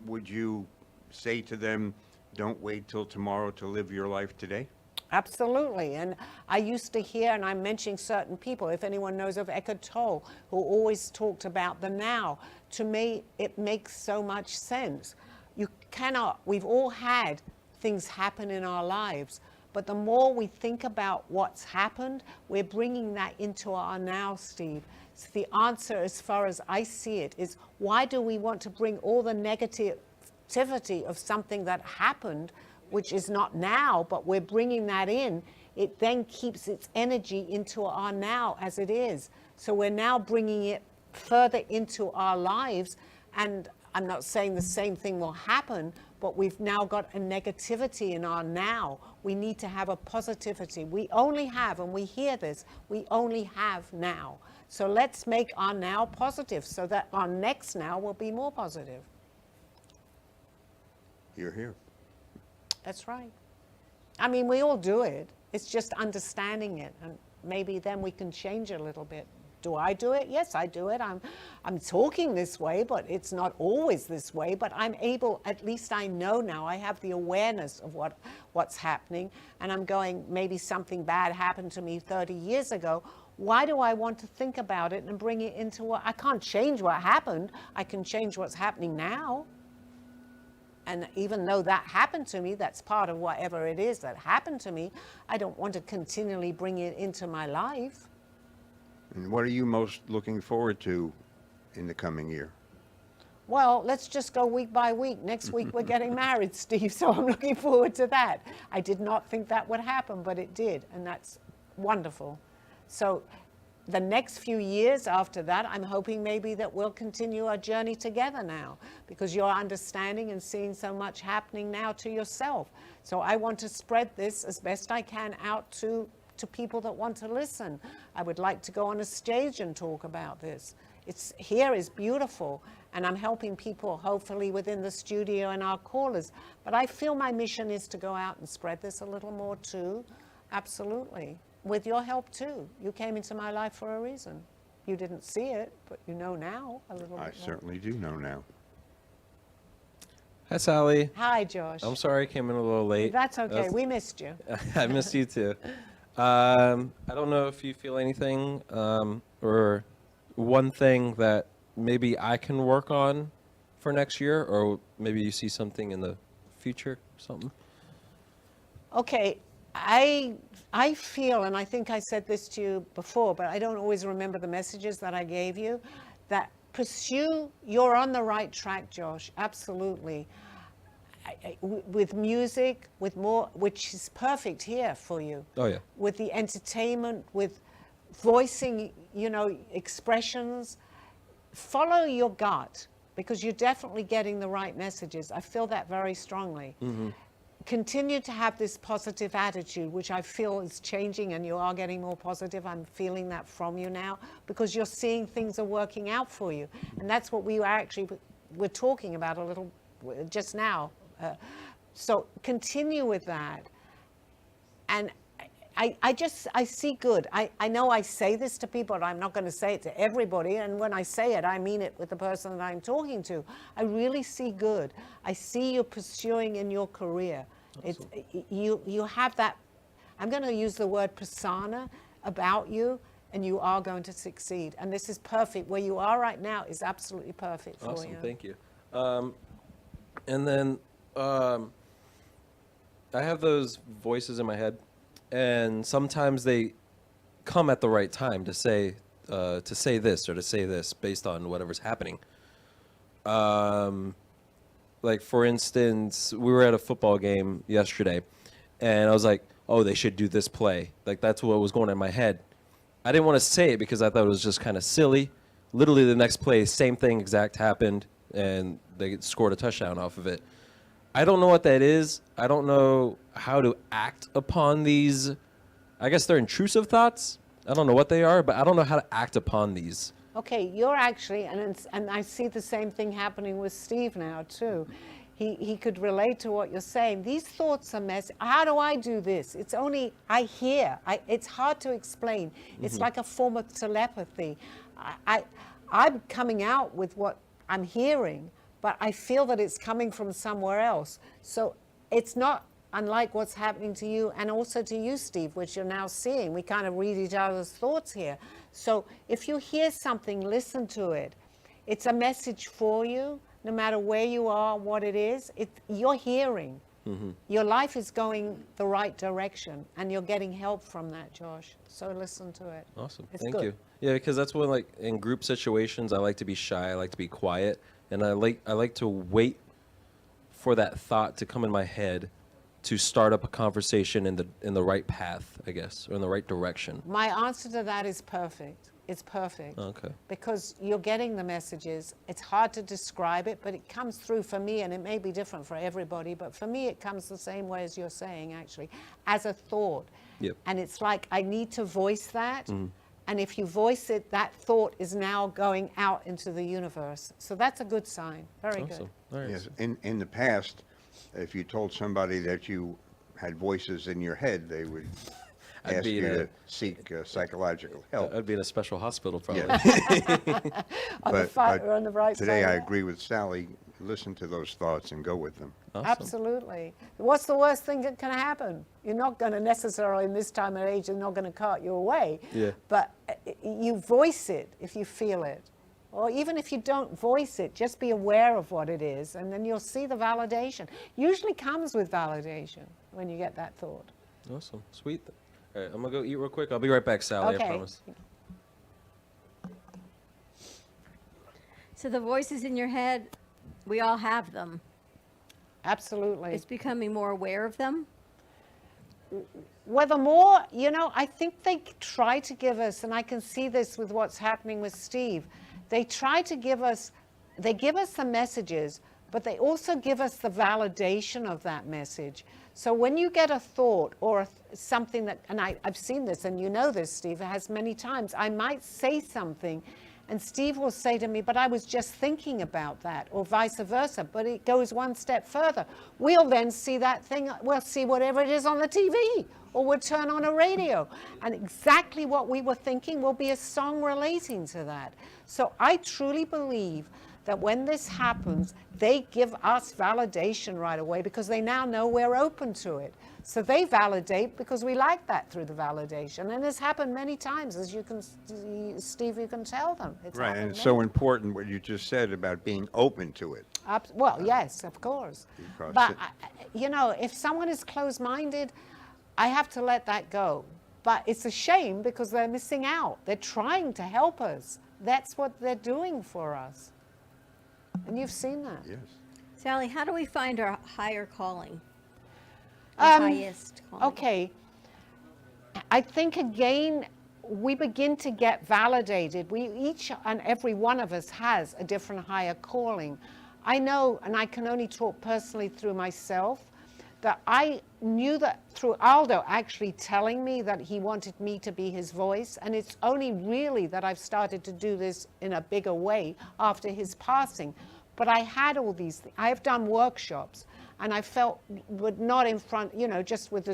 would you say to them, don't wait till tomorrow to live your life today? Absolutely. And I used to hear, and I'm mentioning certain people, if anyone knows of Eckhart Tolle, who always talked about the now. To me, it makes so much sense. We've all had things happen in our lives, but the more we think about what's happened, we're bringing that into our now, Steve. So the answer, as far as I see it, is why do we want to bring all the negativity of something that happened, which is not now, but we're bringing that in? It then keeps its energy into our now as it is. So we're now bringing it further into our lives, and I'm not saying the same thing will happen, but we've now got a negativity in our now. We need to have a positivity. We only have, and we hear this, we only have now. So let's make our now positive so that our next now will be more positive. You're here. That's right. I mean, we all do it. It's just understanding it, and maybe then we can change a little bit. Do I do it? Yes, I do it. I'm talking this way, but it's not always this way. But I'm able, at least I know now, I have the awareness of what's happening, and I'm going, maybe something bad happened to me 30 years ago. Why do I want to think about it and bring it into what, I can't change what happened. I can change what's happening now. And even though that happened to me, that's part of whatever it is that happened to me, I don't want to continually bring it into my life. And what are you most looking forward to in the coming year? Well, let's just go week by week. Next week we're getting married, Steve, so I'm looking forward to that. I did not think that would happen, but it did, and that's wonderful. So the next few years after that, I'm hoping maybe that we'll continue our journey together now, because you're understanding and seeing so much happening now to yourself. So I want to spread this as best I can out to people that want to listen. I would like to go on a stage and talk about this. Here is beautiful, and I'm helping people hopefully within the studio and our callers. But I feel my mission is to go out and spread this a little more too. Absolutely. With your help too. You came into my life for a reason. You didn't see it, but you know now a little bit I more. certainly do know now. Hi, Sally. Hi, Josh. I'm sorry I came in a little late. That's okay. We missed you. I missed you too. I don't know if you feel anything or one thing that maybe I can work on for next year, or maybe you see something in the future, something. Okay, I feel, and I think I said this to you before, but I don't always remember the messages that I gave you, that you're on the right track, Josh, absolutely. With music, with more, which is perfect here for you. Oh, yeah. With the entertainment, with voicing, expressions. Follow your gut, because you're definitely getting the right messages. I feel that very strongly. Mm-hmm. Continue to have this positive attitude, which I feel is changing, and you are getting more positive. I'm feeling that from you now, because you're seeing things are working out for you. And that's what we're talking about a little just now. So continue with that. And I see good. I know I say this to people, but I'm not going to say it to everybody. And when I say it, I mean it with the person that I'm talking to. I really see good. I see you pursuing in your career. Awesome. You have that, I'm going to use the word persona about you, and you are going to succeed. And this is perfect. Where you are right now is absolutely perfect for you. Awesome, thank you. And then I have those voices in my head, and sometimes they come at the right time to say this or to say this based on whatever's happening. Like, for instance, we were at a football game yesterday, and I was like, oh, they should do this play. Like, that's what was going in my head. I didn't want to say it because I thought it was just kind of silly. Literally the next play, same thing exact happened, and they scored a touchdown off of it. I don't know what that is. I don't know how to act upon these. I guess they're intrusive thoughts. I don't know what they are, but I don't know how to act upon these. Okay, you're actually, and I see the same thing happening with Steve now too. He could relate to what you're saying. These thoughts are messy. How do I do this? It's only, I hear. It's hard to explain. It's like a form of telepathy. I'm coming out with what I'm hearing, but I feel that it's coming from somewhere else. So it's not unlike what's happening to you and also to you, Steve, which you're now seeing. We kind of read each other's thoughts here. So if you hear something, listen to it. It's a message for you, no matter where you are, what it is. You're hearing. Mm-hmm. Your life is going the right direction, and you're getting help from that, Josh. So listen to it. Awesome. It's Thank good. you. Yeah, because that's when, like, in group situations, I like to be shy. I like to be quiet. And I like to wait for that thought to come in my head to start up a conversation in the right path, I guess, or in the right direction. My answer to that is perfect. It's perfect. Okay. Because you're getting the messages. It's hard to describe it, but it comes through for me, and it may be different for everybody, but for me it comes the same way as you're saying, actually, as a thought. Yep. And it's like, I need to voice that. And if you voice it, that thought is now going out into the universe. So that's a good sign. Very Awesome. good. All right. Yes. In the past, if you told somebody that you had voices in your head, they would I'd ask be you in to a- seek psychological help. I'd be in a special hospital probably. Yeah. On the or on the right today side I of that. agree with Sally. Listen to those thoughts and go with them. Awesome. Absolutely. What's the worst thing that can happen? You're not going to necessarily, in this time of age, they're not going to cart you away. Yeah. But you voice it if you feel it. Or even if you don't voice it, just be aware of what it is, and then you'll see the validation. Usually comes with validation when you get that thought. Awesome. Sweet. All right, I'm going to go eat real quick. I'll be right back, Sally, Okay. I promise. So the voices in your head, we all have them. Absolutely. It's becoming more aware of them. Whether more, I think they try to give us, and I can see this with what's happening with Steve, they try to give us, they give us the messages, but they also give us the validation of that message. So when you get a thought or something that, and I've seen this, and you know this, Steve, it has many times, I might say something, and Steve will say to me, but I was just thinking about that, or vice versa, but it goes one step further. We'll then see that thing, we'll see whatever it is on the TV, or we'll turn on a radio, and exactly what we were thinking will be a song relating to that. So I truly believe that when this happens, they give us validation right away because they now know we're open to it. So they validate because we like that through the validation. And it's happened many times, as you can, Steve, you can tell them. It's Right, and happened it's so many- important what you just said about being open to it. Well, yes, of course. Because But, it- if someone is closed-minded, I have to let that go. But it's a shame because they're missing out. They're trying to help us. That's what they're doing for us. And you've seen that. Yes. Sally, how do we find our higher calling? Our highest calling? Okay. I think, again, we begin to get validated. We each and every one of us has a different higher calling. I know, and I can only talk personally through myself, that I knew that through Aldo actually telling me that he wanted me to be his voice, and it's only really that I've started to do this in a bigger way after his passing. But I had all these things. I have done workshops, and I felt, but not in front, just with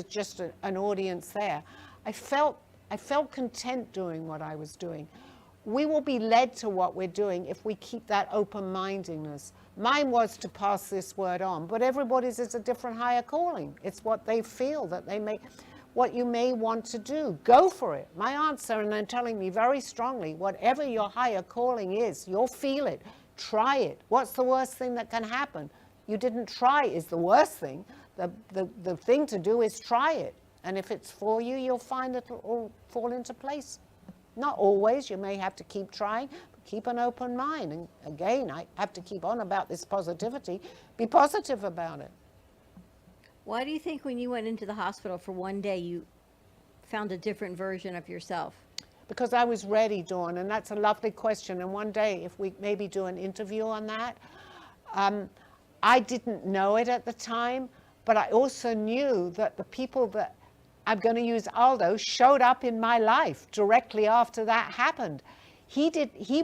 an audience there. I felt content doing what I was doing. We will be led to what we're doing if we keep that open-mindedness. Mine was to pass this word on, but everybody's is a different higher calling. It's what they feel that they may, what you may want to do. Go for it. My answer, and they're telling me very strongly, whatever your higher calling is, you'll feel it. Try it. What's the worst thing that can happen? You didn't try is the worst thing. The thing to do is try it. And if it's for you, you'll find it'll all fall into place. Not always. You may have to keep trying, but keep an open mind. And again, I have to keep on about this positivity. Be positive about it. Why do you think when you went into the hospital for one day, you found a different version of yourself? Because I was ready, Dawn, and that's a lovely question. And one day, if we maybe do an interview on that, I didn't know it at the time, but I also knew that the people that I'm going to use Aldo showed up in my life directly after that happened. He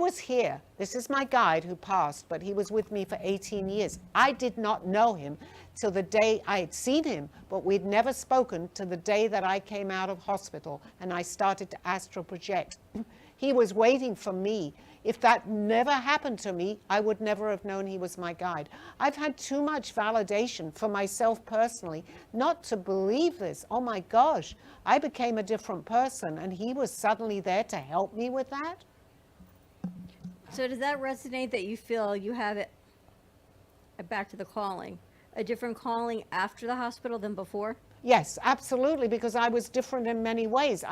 was here. This is my guide who passed, but he was with me for 18 years. I did not know him till the day I had seen him, but we'd never spoken till the day that I came out of hospital and I started to astral project. He was waiting for me. If that never happened to me, I would never have known he was my guide. I've had too much validation for myself personally not to believe this. Oh my gosh, I became a different person and he was suddenly there to help me with that. So does that resonate that you feel you have it, back to the calling, a different calling after the hospital than before? Yes, absolutely, because I was different in many ways.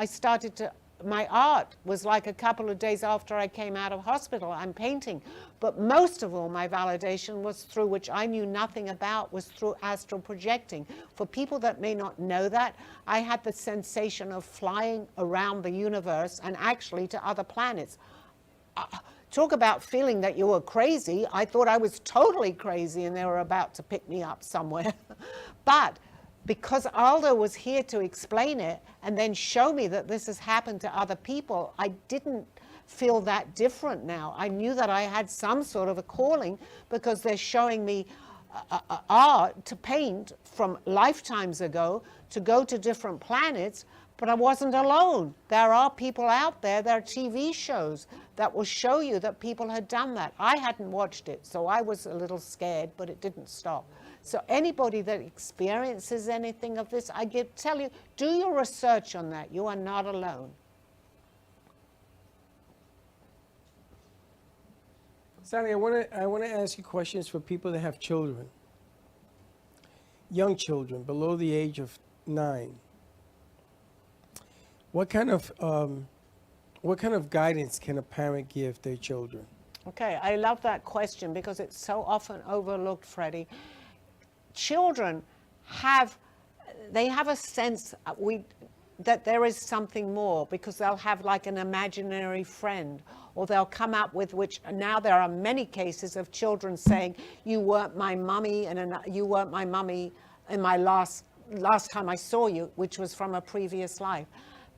My art was like a couple of days after I came out of hospital. I'm painting. But most of all, my validation was through, which I knew nothing about, was through astral projecting. For people that may not know that, I had the sensation of flying around the universe and actually to other planets. Talk about feeling that you were crazy. I thought I was totally crazy and they were about to pick me up somewhere. But because Aldo was here to explain it and then show me that this has happened to other people, I didn't feel that different now. I knew that I had some sort of a calling because they're showing me art to paint from lifetimes ago, to go to different planets, but I wasn't alone. There are people out there, there are TV shows that will show you that people had done that. I hadn't watched it, so I was a little scared, but it didn't stop. So anybody that experiences anything of this, tell you, do your research on that. You are not alone. Sally, I want to ask you questions for people that have children, young children below the age of 9. What kind of guidance can a parent give their children? Okay, I love that question because it's so often overlooked, Freddie. Children have a sense that there is something more, because they'll have like an imaginary friend, or they'll come up with, which now there are many cases of children saying, you weren't my mummy, and you weren't my mummy in my last time I saw you, which was from a previous life.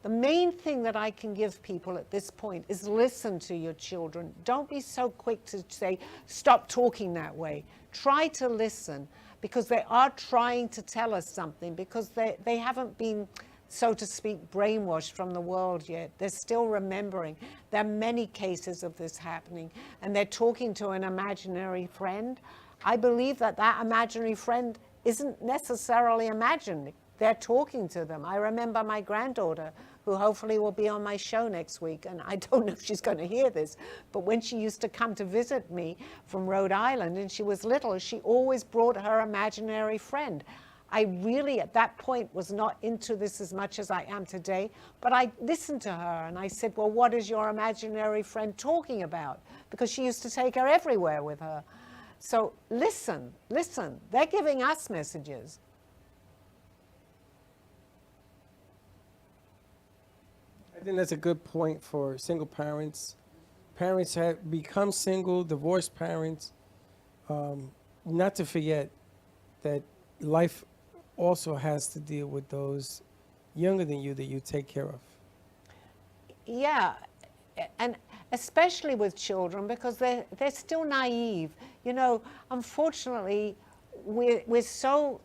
The main thing that I can give people at this point is listen to your children. Don't be so quick to say, stop talking that way. Try to listen, because they are trying to tell us something, because they haven't been, so to speak, brainwashed from the world yet. They're still remembering. There are many cases of this happening, and they're talking to an imaginary friend. I believe that imaginary friend isn't necessarily imagined. They're talking to them. I remember my granddaughter, who hopefully will be on my show next week, and I don't know if she's going to hear this, but when she used to come to visit me from Rhode Island and she was little, she always brought her imaginary friend. I really, at that point, was not into this as much as I am today, but I listened to her and I said, well, what is your imaginary friend talking about? Because she used to take her everywhere with her. So listen. They're giving us messages. I think that's a good point for single parents. Parents have become single, divorced parents. Not to forget that life also has to deal with those younger than you that you take care of. Yeah, and especially with children, because they're still naive. You know, unfortunately, we're so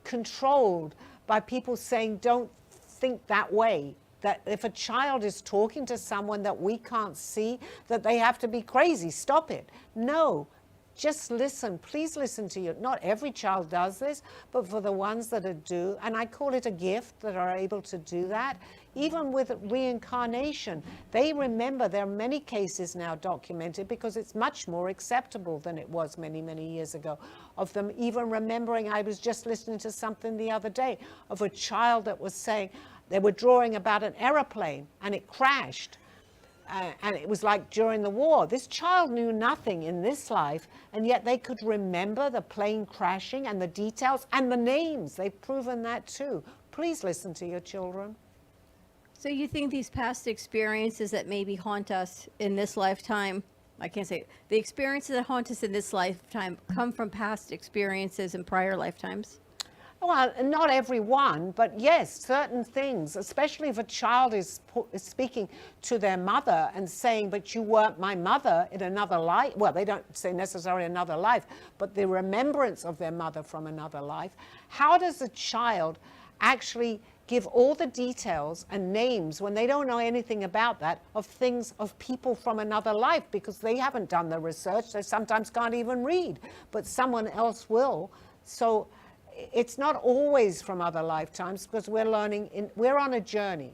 controlled by people saying, don't think that way. That if a child is talking to someone that we can't see, that they have to be crazy. Stop it. No, just listen. Please listen to you. Not every child does this, but for the ones that do, and I call it a gift, that are able to do that. Even with reincarnation, they remember. There are many cases now documented, because it's much more acceptable than it was many, many years ago, of them even remembering. I was just listening to something the other day of a child that was saying, they were drawing about an aeroplane and it crashed. And it was like during the war. This child knew nothing in this life, and yet they could remember the plane crashing and the details and the names. They've proven that too. Please listen to your children. So you think these past experiences that maybe haunt us in this lifetime, I can't say, the experiences that haunt us in this lifetime come from past experiences in prior lifetimes? Well, not every one, but yes, certain things, especially if a child is speaking to their mother and saying, but you weren't my mother in another life. Well, they don't say necessarily another life, but the remembrance of their mother from another life. How does a child actually give all the details and names, when they don't know anything about that, of things, of people from another life, because they haven't done the research? They sometimes can't even read, but someone else will. So it's not always from other lifetimes, because we're learning, we're on a journey.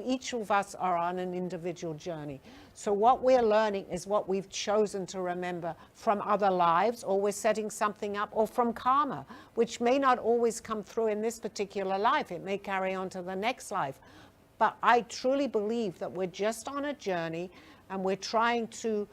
Each of us are on an individual journey. So what we're learning is what we've chosen to remember from other lives, or we're setting something up, or from karma, which may not always come through in this particular life. It may carry on to the next life. But I truly believe that we're just on a journey, and we're trying to,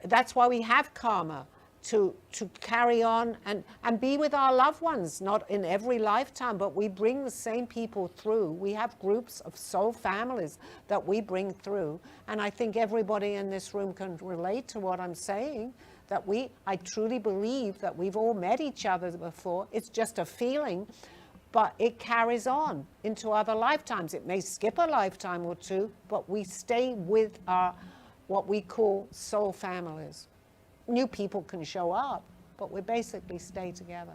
that's why we have karma, to carry on and be with our loved ones, not in every lifetime, but we bring the same people through. We have groups of soul families that we bring through, and I think everybody in this room can relate to what I'm saying, that I truly believe that we've all met each other before. It's just a feeling, but it carries on into other lifetimes. It may skip a lifetime or two, but we stay with our, what we call soul families. New people can show up. but we basically stay together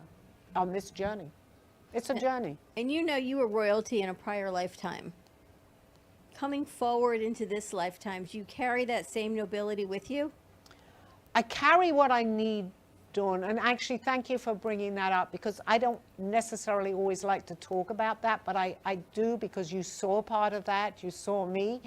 on this journey. It's a journey. And you know you were royalty in a prior lifetime. Coming forward into this lifetime, do you carry that same nobility with you? I carry what I need, Dawn, and actually thank you for bringing that up, because I don't necessarily always like to talk about that, but I do, because you saw part of that, you saw me.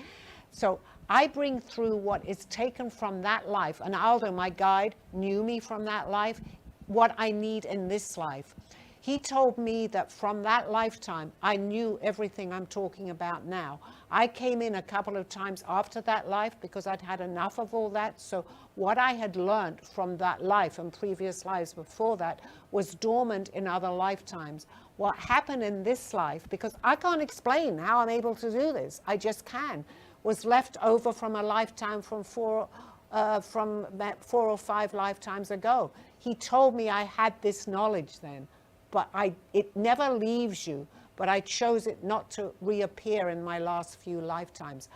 So I bring through what is taken from that life, and Aldo, my guide, knew me from that life, what I need in this life. He told me that from that lifetime, I knew everything I'm talking about now. I came in a couple of times after that life because I'd had enough of all that. So what I had learned from that life and previous lives before that was dormant in other lifetimes. What happened in this life, because I can't explain how I'm able to do this, I just can, was left over from a lifetime from four or five lifetimes ago. He told me I had this knowledge then. But it never leaves you, but I chose it not to reappear in my last few lifetimes.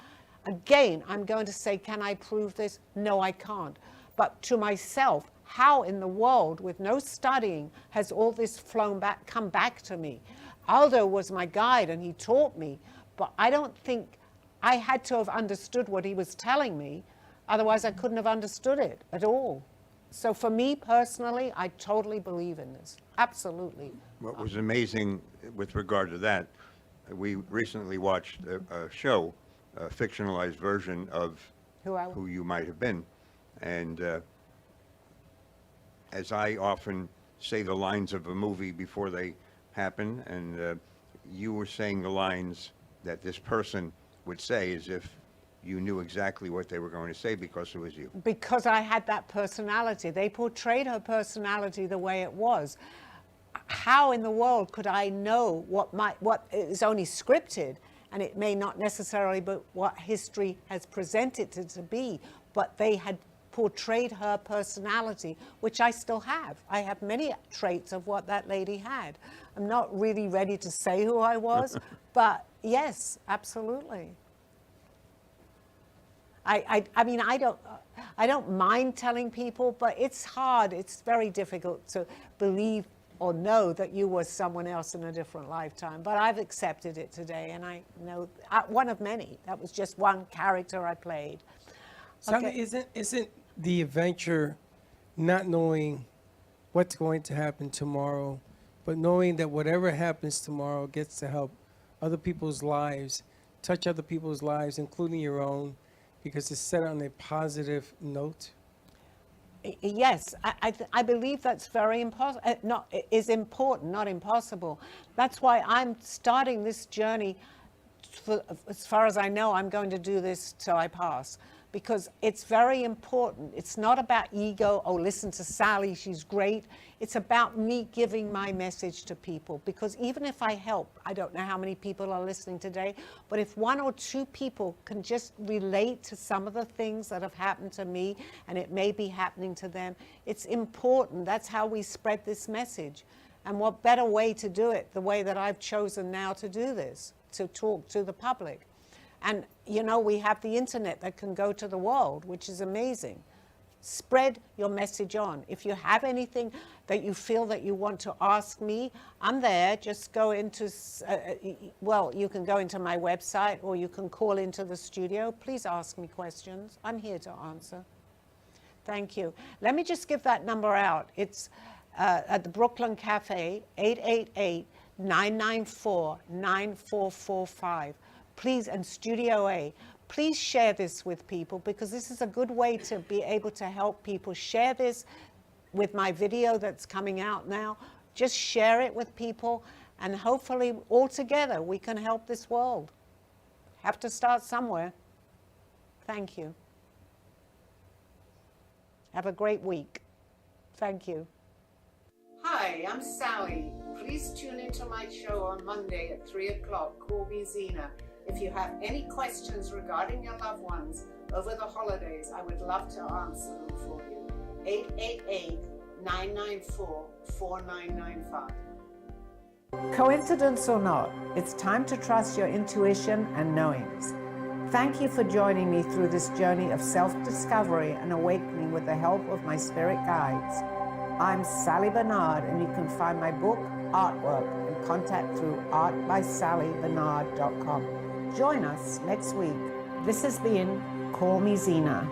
Again, I'm going to say, can I prove this? No, I can't. But to myself, how in the world, with no studying, has all this come back to me? Aldo was my guide and he taught me, but I don't think I had to have understood what he was telling me. Otherwise, I couldn't have understood it at all. So for me personally, I totally believe in this. Absolutely. What was amazing with regard to that, we recently watched a show, a fictionalized version of who you might have been. And as I often say the lines of a movie before they happen, and you were saying the lines that this person would say as if you knew exactly what they were going to say because it was you. Because I had that personality. They portrayed her personality the way it was. How in the world could I know what is only scripted, and it may not necessarily be what history has presented it to be, but they had portrayed her personality, which I still have. I have many traits of what that lady had. I'm not really ready to say who I was, but yes, absolutely. I mean, I don't mind telling people, but it's hard. It's very difficult to believe or know that you were someone else in a different lifetime. But I've accepted it today, and I know one of many. That was just one character I played. Sally, Okay. isn't the adventure not knowing what's going to happen tomorrow, but knowing that whatever happens tomorrow gets to help other people's lives, touch other people's lives, including your own, because it's set on a positive note? Yes, I believe that's very important. Is important, not impossible. That's why I'm starting this journey. As far as I know, I'm going to do this till I pass, because it's very important. It's not about ego. Oh, listen to Sally, she's great. It's about me giving my message to people, because even if I help, I don't know how many people are listening today, but if one or two people can just relate to some of the things that have happened to me, and it may be happening to them, it's important. That's how we spread this message. And what better way to do it, the way that I've chosen now to do this, to talk to the public. And, you know, we have the internet that can go to the world, which is amazing. Spread your message on. If you have anything that you feel that you want to ask me, I'm there. Just go into, well, you can go into my website, or you can call into the studio. Please ask me questions. I'm here to answer. Thank you. Let me just give that number out. It's at the Brooklyn Cafe, 888-994-9445. Please, and Studio A, please share this with people, because this is a good way to be able to help people. Share this with my video that's coming out now. Just share it with people, and hopefully all together we can help this world. Have to start somewhere. Thank you. Have a great week. Thank you. Hi, I'm Sally. Please tune into my show on Monday at 3 o'clock, Call Me Zena. If you have any questions regarding your loved ones over the holidays, I would love to answer them for you. 888-994-4995. Coincidence or not, it's time to trust your intuition and knowings. Thank you for joining me through this journey of self-discovery and awakening with the help of my spirit guides. I'm Sally Barnard, and you can find my book, artwork, and contact through artbysallybernard.com. Join us next week. This has been Call Me Zena.